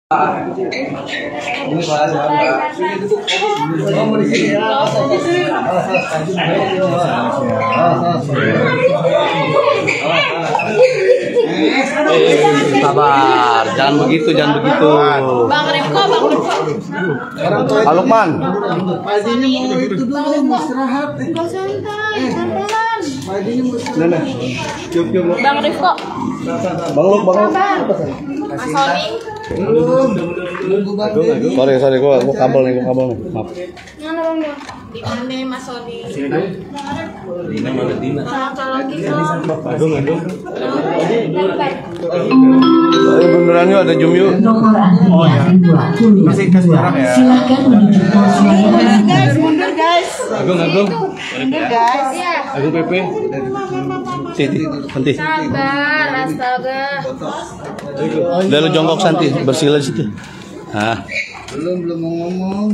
Sabar, jangan begitu, jangan begitu. Bang Rifko. Halo Lukman. Paginya mau itu dulu, mau istirahat. Kok santai, pelan. Paginya mau istirahat. Cium. Bang Rifko. Bang Luk. Mas Sony. Sorry, gua kabel nih. Maaf. Mana bang dia? Di mana Mas Sony? Dina. Kalau gitu. Agung. Ayo beneran yuk, ada Zoom yuk. Nomor antrian 20. Masih kasih jarak ya. Silakan menuju pos layanan. Mundur guys. Agung. Mundur guys. Iya. Agung PP. Siti, Santi. Sabar, astaga. Udah lu jongkok Santi, bersila situ. Nah. Belum mau ngomong.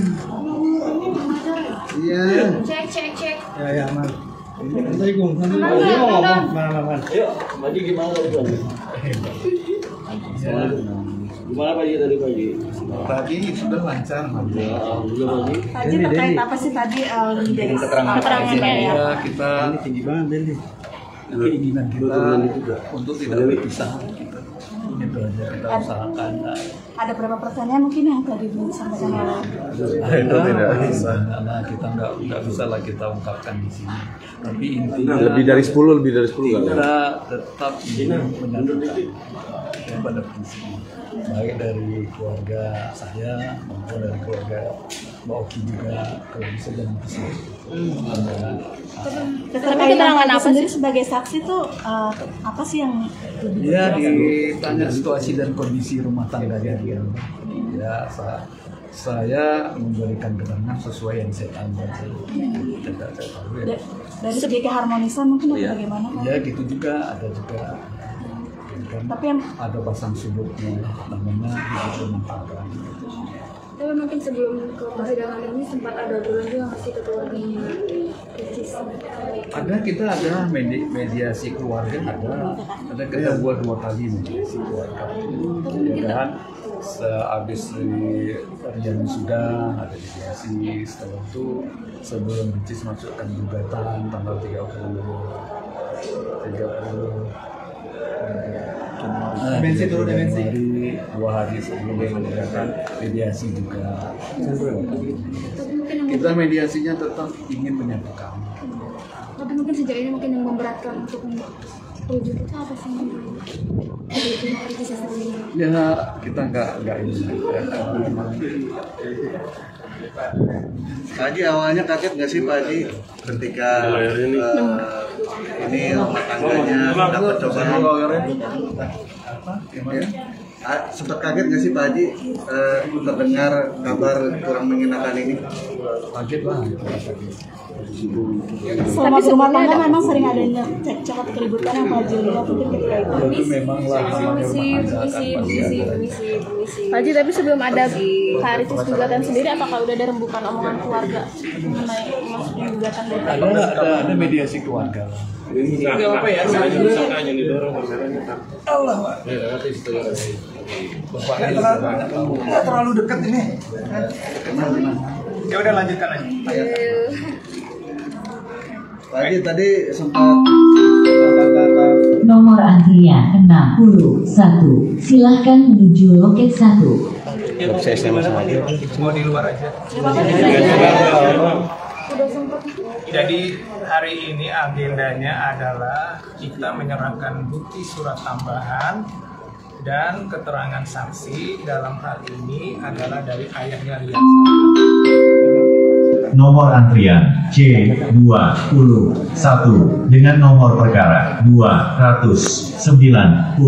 Iya. Cek. Ya, aman. Assalamualaikum. Mana. Ayo, Pak gimana tadi? Gimana pagi tadi pagi? Pagi sudah lancar, Alhamdulillah pagi. Tadi terkait apa sih tadi dari keterangannya ya? Kita Tinggi banget Dendi. keinginan kita untuk tidak berpisah. Itu aja kita usahakan. Ada berapa pertanyaan mungkin yang tadi belum disampaikan oleh Itu tidak bisa. Karena kita nggak bisa lah kita ungkapkan di sini. Tapi intinya Lebih dari 10 kan? kita tetap menyatukan kepada prinsipnya, baik dari keluarga saya maupun dari keluarga Mbak Oki juga, kalau bisa jangan pisah. Tapi keterangan apa sih sebagai saksi tuh apa sih yang Ya, ditanya situasi dan kondisi rumah tangganya dia. Ya, saya memberikan keterangan sesuai yang saya tanya. Tidak tahu ya. dari segi keharmonisan mungkin atau bagaimana Pak? Ya gitu juga, ada juga. Kan Tapi yang ada pasang surutnya, namanya hidup rumah tangga. Tapi mungkin sebelum ke persidangan ini sempat ada obrolan juga masih keluarganya Ricis. Kita ada mediasi keluarga, ada kita buat 2 kali mediasi keluarga. Ya kan, sehabis perjalanan sudah ada mediasi, setelah itu sebelum Ricis masukkan gugatan tanggal 30. Dimensi dulu, dimensi. 2 hari sebelum mengerjakan mediasi juga. Kita mediasinya tetap ingin menyatukan. Tapi mungkin sejauh ini mungkin yang memberatkan untuk rujuk itu apa sih? Itu Ricis sendiri. Ya kita nggak ini. Pak Haji awalnya kaget nggak sih Pak Haji ketika ini rumah tangganya dapat cobaan? Sempat kaget nggak sih Pak Haji terdengar kabar kurang mengenakan ini? Kaget lah. selama rumah tangga memang sering adanya cekcok atau keributan yang Pak Haji lihat mungkin ketika itu. Itu memang lah. Permisi. Pak Haji, tapi sebelum ada Kak Ricis gugatan sendiri, apakah udah ada rembukan omongan keluarga mengenai masuknya gugatan dari Ada mediasi keluarga. Apa ya? Allah, Pak. Terlalu dekat ini. Ya udah lanjutkan aja. Pak Haji tadi sempat Nomor antrian 61. Silahkan menuju loket 1. Semua di luar aja. Jadi hari ini agendanya adalah kita menyerahkan bukti surat tambahan dan keterangan saksi. Dalam hal ini adalah dari ayahnya Rian. Nomor antrian C21 dengan nomor perkara 295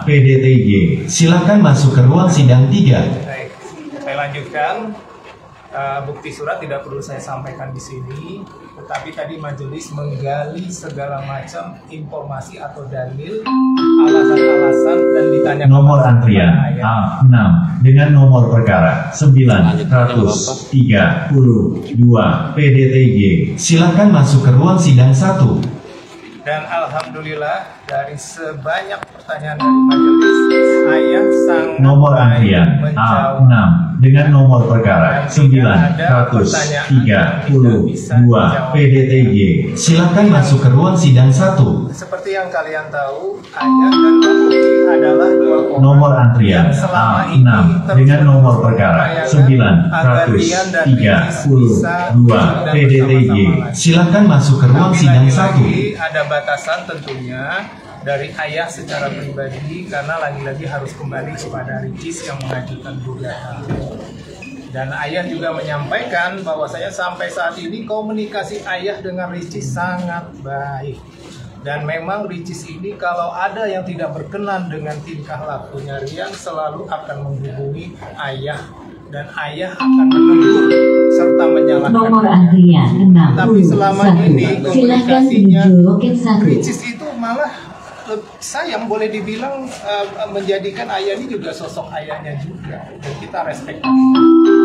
PDTG. Silakan masuk ke ruang sidang 3. Baik, saya lanjutkan. Bukti surat tidak perlu saya sampaikan di sini, tetapi tadi majelis menggali segala macam informasi atau dalil, alasan-alasan dan ditanya Nomor antrian A6 dengan nomor perkara 932 PDTG. Silakan masuk ke ruang sidang 1. Dan alhamdulillah dari sebanyak pertanyaan dari majelis, ayah sangat Nomor baik antrian menjawab. A6 dengan nomor perkara 932 PDTG. Silakan masuk ke ruang sidang 1. Seperti yang kalian tahu, ayah dan Mbak Uki adalah dua orang Nomor antrian yang selama A6 ini dengan terus nomor perkara mengupayakan agar Rian dan Ricis bisa 932 PDTG. Silakan masuk ke ruang sidang 1. lagi-lagi ada batasan tentunya dari ayah secara pribadi karena lagi-lagi harus kembali kepada Ricis yang mengajukan gugatan. Dan ayah juga menyampaikan bahwa saya sampai saat ini komunikasi ayah dengan Ricis sangat baik. Dan memang Ricis ini kalau ada yang tidak berkenan dengan tingkah lakunya Rian selalu akan menghubungi ayah. Dan ayah akan menegur serta menyalahkan. Nomor antrian 61. Tapi selama ini Silakan komunikasinya menuju loket 1. Ricis itu malah sayang boleh dibilang menjadikan ayah ini juga sosok ayahnya juga. Dan kita respect.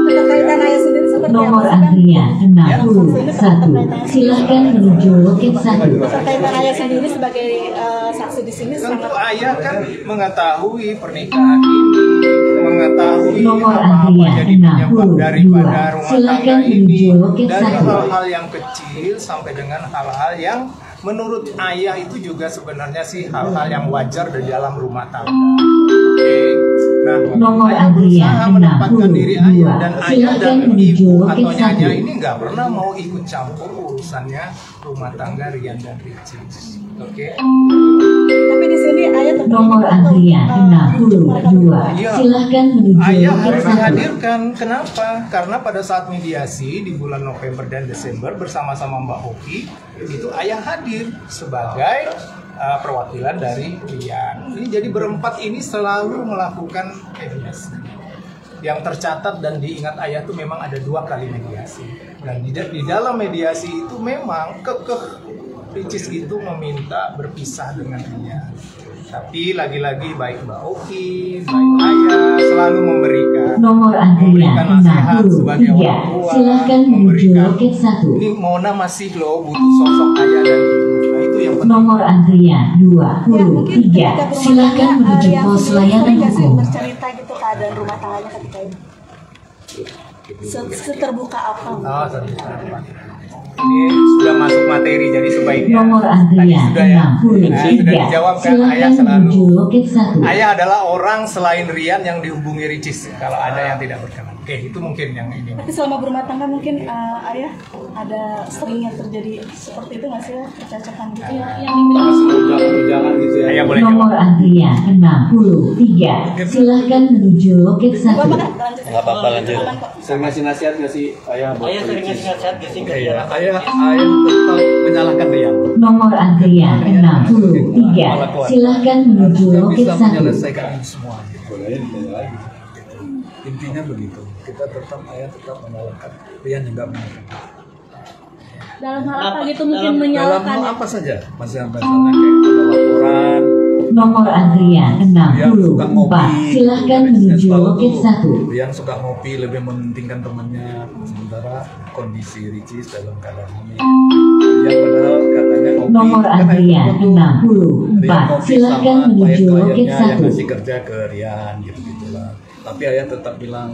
Terkaitan ayah sendiri seperti Nomor apa? antrian 61. Silakan menuju loket 1. Terkaitan ayah sendiri sebagai saksi di sini Tentu sangat ayah kan mengetahui pernikahan ini, mengetahui Nomor apa-apa antrian jadi penyebab 62. daripada rumah tangga Silakan ini, menuju loket dari 1. hal-hal yang kecil sampai dengan hal-hal yang menurut ayah itu juga sebenarnya sih hal-hal yang wajar di dalam rumah tangga. Oke. Nah, Nomor ayah antrian berusaha menempatkan diri ayah 62. dan ayah Silakan dan menuju ibu loket atau nyanya 1. ini nggak pernah mau ikut campur urusannya rumah tangga Rian dan Ricis. Oke. tapi di sini ayah tetap Nomor antrian 62. Iya. Silakan menuju Ayah loket harus 1. dihadirkan. Kenapa? Karena pada saat mediasi di bulan November dan Desember bersama-sama Mbak Oki, itu ayah hadir sebagai perwakilan dari Rian. Ini jadi berempat ini selalu melakukan mediasi. Yang tercatat dan diingat ayah itu memang ada 2 kali mediasi. Dan di dalam mediasi itu memang Ricis itu meminta berpisah dengan Rian. Tapi lagi-lagi baik Mbak Oki, baik ayah selalu memberikan Nomor antrian nasihat sebagai 63. orang tua, Silakan menuju memberikan. loket 1. Ini Mona masih loh butuh sosok ayah dan ibu. Nah itu yang penting. Nomor antrian Ya, mungkin 23. ketika berumah Silakan tangga, menuju yang pos sering layanan nggak sih hukum. bercerita gitu keadaan rumah tangganya ketika itu seterbuka apa? Oh, terbuka. Ini sudah masuk materi jadi sebaiknya. Nomor Tadi antrian sudah ya. Nah, 63. sudah dijawab kan ayah Silakan selalu. menuju loket 1. Ayah adalah orang selain Rian yang dihubungi Ricis kalau ada yang tidak berkenan. Oke, itu mungkin yang ini. Tapi selama berumah tangga mungkin ayah ada sering yang terjadi seperti itu nggak sih ya, percakapan gitu ya? Jangan gitu ya. Ayah boleh Nomor jawab. antrian 63. Silakan menuju loket 1. Nggak apa-apa, lanjut. Sering ngasih nasihat nggak sih ayah? Ayah sering ngasih nasihat gak sih ke dia? Ayah tetap menyalahkan Rian. Nomor antrian 63. Silakan menuju Nggak loket bisa 1. menyelesaikan ini semua. Intinya begitu. Kita tetap menyalahkan Rian yang nggak menyalahkan. Dalam hal apa gitu mungkin Dalam menyalahkan hal apa saja, misalnya kayak ada laporan. Nomor antrian Yang suka 64. ngopi, Silakan menuju loket 1. Yang suka ngopi lebih mementingkan temannya, sementara kondisi Ricis dalam keadaan hamil. Yang padahal katanya ngopi. Nomor kan antrian ayah Rian 64. ngopi Silakan sama menuju loket klien-kliennya yang 1. ngasih kerja ke Rian gitu-gitulah. Tapi ayah tetap bilang,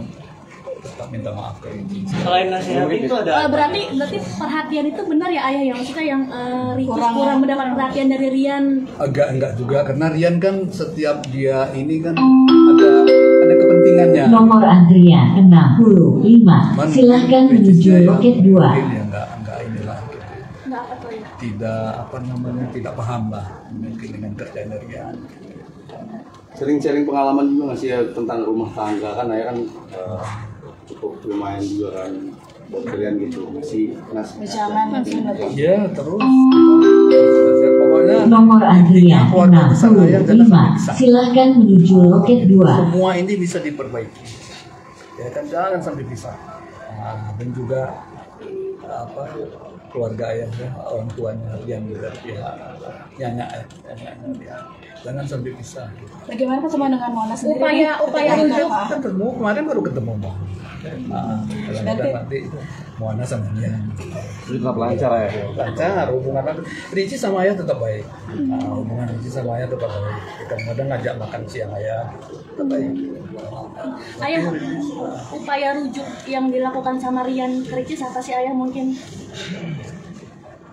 tetap minta maaf ke Ricis. Selain nasihat itu ada berarti perhatian itu benar ya ayah yang maksudnya yang Ricis kurang mendapat perhatian dari Rian. Enggak juga karena Rian kan setiap dia ini kan ada kepentingannya. Nomor antrian 65. Silakan menuju loket 2. Mungkin ya enggak inilah gitu. Enggak apa tuh ya. Tidak paham lah mungkin dengan kerjaan Rian. Sering sharing pengalaman juga nggak sih ya tentang rumah tangga kan ayah kan cukup lumayan juga kan buat kalian gitu masih Ya terus pokoknya Nomor antrian keluarga besar ayah jangan sampai 65. pisah. Silakan menuju loket 2. Semua ini bisa diperbaiki. Ya kan jangan sampai pisah. Nah, dan juga keluarga ayahnya, orang tuanya yang juga pihak nyanya dia. Jangan sampai pisah. Bagaimana sama dengan Mona sendiri? Upaya untuk Ketemu kemarin baru ketemu Bang. Nanti itu Moana sama Rian. Tetap lancar ya. Lancar, hubungan Ricis sama ayah tetap baik. Hubungan Ricis sama ayah tetap baik. Kadang-kadang ngajak makan siang ayah tetap baik. Ayah, upaya rujuk yang dilakukan sama Rian ke Ricis apa sih ayah mungkin?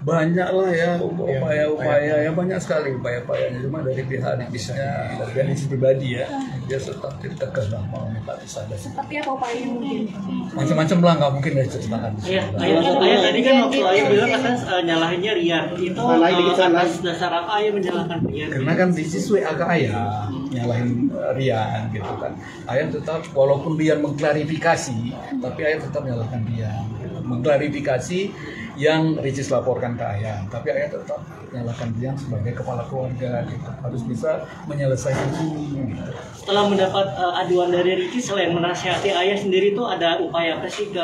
Banyak lah ya upaya-upaya ya, banyak sekali upaya-upayanya, cuma dari pihak Ricisnya, dari Ricis pribadi ya, dia tetap tegas lah mau minta pisah. Seperti apa upayanya mungkin? Macam-macam lah, nggak mungkin dari ceritakan. Iya, ayah tadi kan waktu ayah bilang katanya nyalahinnya Rian, itu atas dasar apa ayah menyalahkan Rian? Karena kan Ricis agak ayah nyalahin Rian gitu kan. Ayah tetap walaupun Rian mengklarifikasi, tapi ayah tetap nyalahkan Rian. Mengklarifikasi yang Ricis laporkan ke ayah, tapi ayah tetap menyalahkan Rian sebagai kepala keluarga gitu. Harus bisa menyelesaikan ini gitu. Setelah mendapat aduan dari Ricis, selain menasihati ayah sendiri itu ada upaya apa sih ke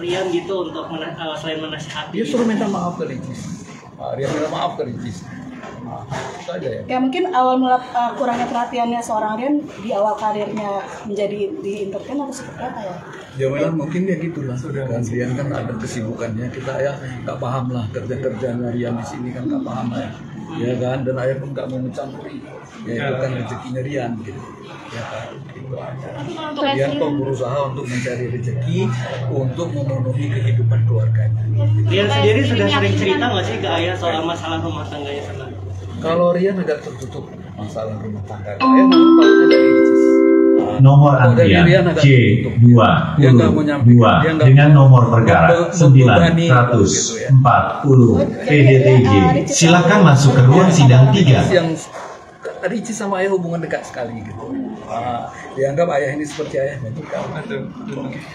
Rian gitu untuk selain menasihati? Dia suruh minta maaf ke Ricis. Rian minta maaf ke Ricis. Itu aja ya. Kayak mungkin awal mula kurangnya perhatiannya seorang Rian di awal karirnya menjadi di entertain atau seperti apa ya? Ya memang mungkin dia gitulah. Kan Rian kan ada kesibukannya. Kita ya nggak paham lah kerjanya Rian di sini kan nggak paham lah. Ya kan, dan ayah pun nggak mau mencampuri. Ya itu kan rezekinya Rian gitu. Ya kan. Gitu aja. Rian kok berusaha untuk mencari rezeki untuk memenuhi kehidupan keluarganya. Rian sendiri sudah sering cerita nggak sih ke ayah soal masalah rumah tangganya sana? Kalau Rian agak tertutup masalah rumah tangga. Ayah malah tahunya dari Ricis. Nomor antrian C22 dengan nomor perkara 940 PDTG. Silakan masuk ke ruang sidang 3. Yang Ricis sama ayah hubungan dekat sekali gitu. Dianggap ayah ini seperti ayahnya juga.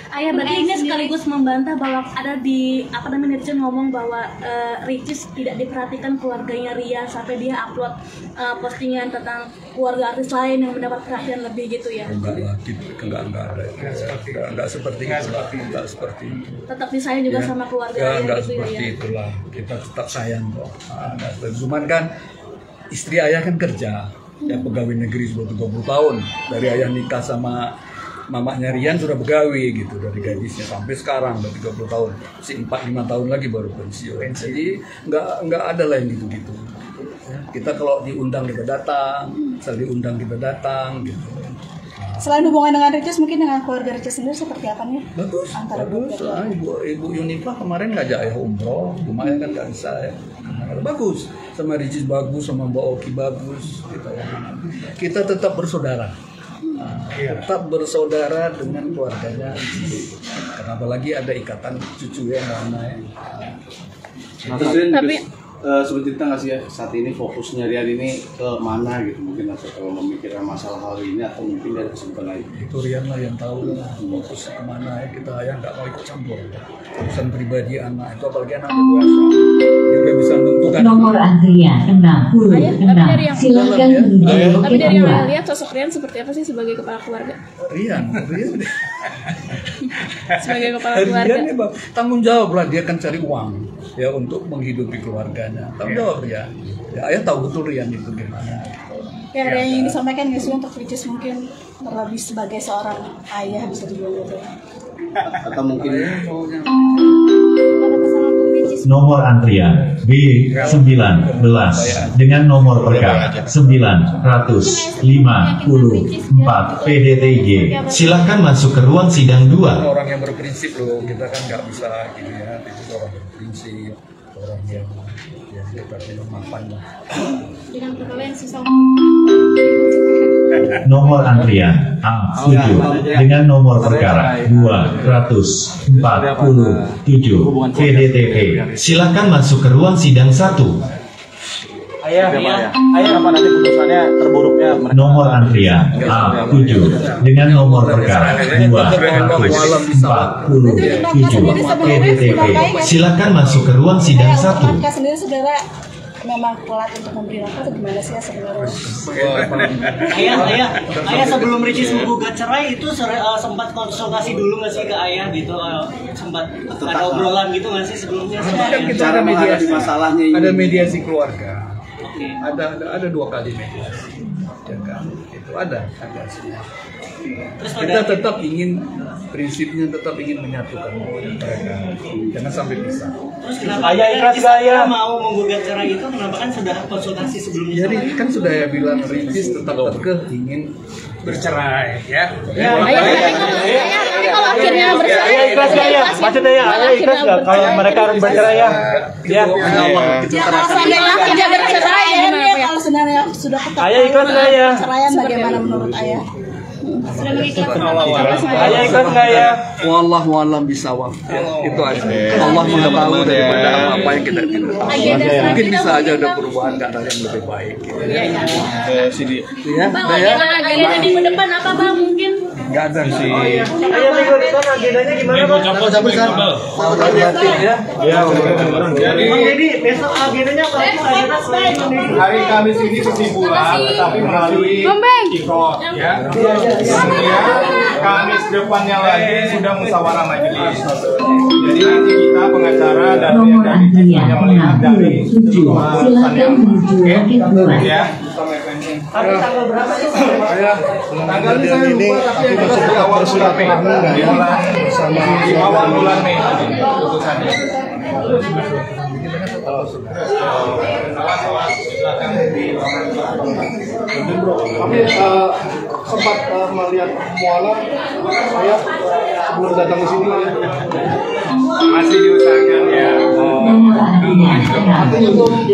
Ayah berarti ini sekaligus membantah bahwa ada di akademi netizen ngomong bahwa Ricis tidak diperhatikan keluarganya Rian sampai dia upload postingan tentang keluarga artis lain yang mendapat perhatian lebih gitu ya? Enggak lah, enggak ada. Enggak seperti itu. Enggak seperti itu. Tetap disayang juga sama keluarga Rian enggak gitu ya? Seperti itulah. Kita tetap sayang kok. Cuman kan istri ayah kan kerja, ya pegawai negeri sudah 30 tahun. Dari ayah nikah sama mamanya Rian sudah pegawai gitu, dari gadisnya sampai sekarang udah 30 tahun. Si 4-5 tahun lagi baru pensiun. Jadi nggak ada lah yang gitu-gitu. Kita kalau diundang kita datang, asal diundang kita datang gitu. Selain hubungan dengan Ricis, mungkin dengan keluarga Ricis sendiri seperti apa nih? Bagus. Ibu Yunifah kemarin ngajak ayah umroh, cuma ayah kan nggak bisa ya. Bagus, sama Ricis bagus, sama Mbak Oki bagus. Kita tetap bersaudara. Tetap bersaudara dengan keluarganya Ricis. Kenapa lagi ada ikatan cucu yang mana ya. Tapi seperti kita nggak sih ya, saat ini fokusnya Rian ini ke mana gitu, mungkin atau kalau memikirkan masalah hal ini atau mungkin dari kesibukan lain. Itu Rian lah yang tahu fokusnya kemana ya, kita ya nggak mau ikut campur urusan pribadi anak itu, apalagi anak dewasa dia udah bisa menentukan. Nomor antrian 66. Silakan menuju Tapi dari yang kedua. lihat sosok Rian seperti apa sih sebagai kepala keluarga? Rian Sebagai kepala keluarga. Rian ya, tanggung jawab lah, dia kan cari uang ya untuk menghidupi keluarganya. Tanggung jawab Rian. Ya, ayah tahu betul Rian itu gimana. Ya, ada yang disampaikan nggak sih untuk Ricis mungkin terlebih sebagai seorang ayah bisa dibilang gitu? Atau mungkin Nomor antrian B19 dengan nomor perkara 954 PDTG. Silakan masuk ke ruang sidang 2. Orang yang berprinsip loh, kita kan nggak bisa gini ya, itu orang berprinsip, orang yang kita bilang mapan lah. Dengan perkara yang susah. Nomor antrian A7 dengan nomor perkara 247 PDTG. Silakan masuk ke ruang sidang 1. ayah apa nanti putusannya terburuknya Nomor antrian A7 dengan nomor perkara 247 PDTG. Silakan masuk ke ruang sidang 1. Kakak sendiri saudara memang telat untuk memberi nafkah atau gimana sih ya sebenarnya? Ayah sebelum Ricis menggugat cerai itu sempat konsultasi dulu nggak sih ke ayah gitu, sempat ada obrolan gitu nggak sih sebelumnya? Kita ada mediasi masalahnya ini. Ada mediasi keluarga. Ada 2 kali mediasi. Ya kan? Itu ada semua. Kita tetap ingin prinsipnya tetap ingin menyatukan mereka, jangan sampai pisah. Terus kenapa Ricis mau menggugat cerai itu? Kenapa kan sudah konsultasi sebelumnya? Jadi kan sudah ya bilang Ricis tetap ingin bercerai ya. Kalau akhirnya bercerai, Ayah ikhlas gak ya? Maksudnya ya, Ayah ikhlas gak kalau mereka harus bercerai ya? Ya. Kalau seandainya tidak bercerai, kalau sebenarnya sudah Ayah ikhlas gak ya? perceraian bagaimana menurut Ayah? sudah mengikhlaskan. Ayah ikhlas nggak ya? Wallahu a'lam bishawab. Itu aja. Allah mengetahui daripada apa yang kita tidak. Mungkin bisa aja ada perubahan ke arah yang lebih baik. Sini. Ya, Bang, agenda minggu depan apa Bang mungkin? nggak ada sih. Ayah minggu depan agendanya gimana Bang? Jadi Jadi besok agendanya apa? hari Kamis ini kesimpulan, tapi melalui ikhrok ya. Kemudian Kamis depannya lagi sudah musyawarah majelis. Jadi nanti kita pengacara dan Nomor yang antrian melihat dari 67. Silakan menuju loket 2. ya. Tapi tanggal berapa sih? Tanggal ini saya lupa tapi masih di awal bulan Mei. Di awal bulan Mei putusannya. Tapi sempat melihat muala saya sebelum datang ke sini Masih diusahakan ya. Nomor antrian 67.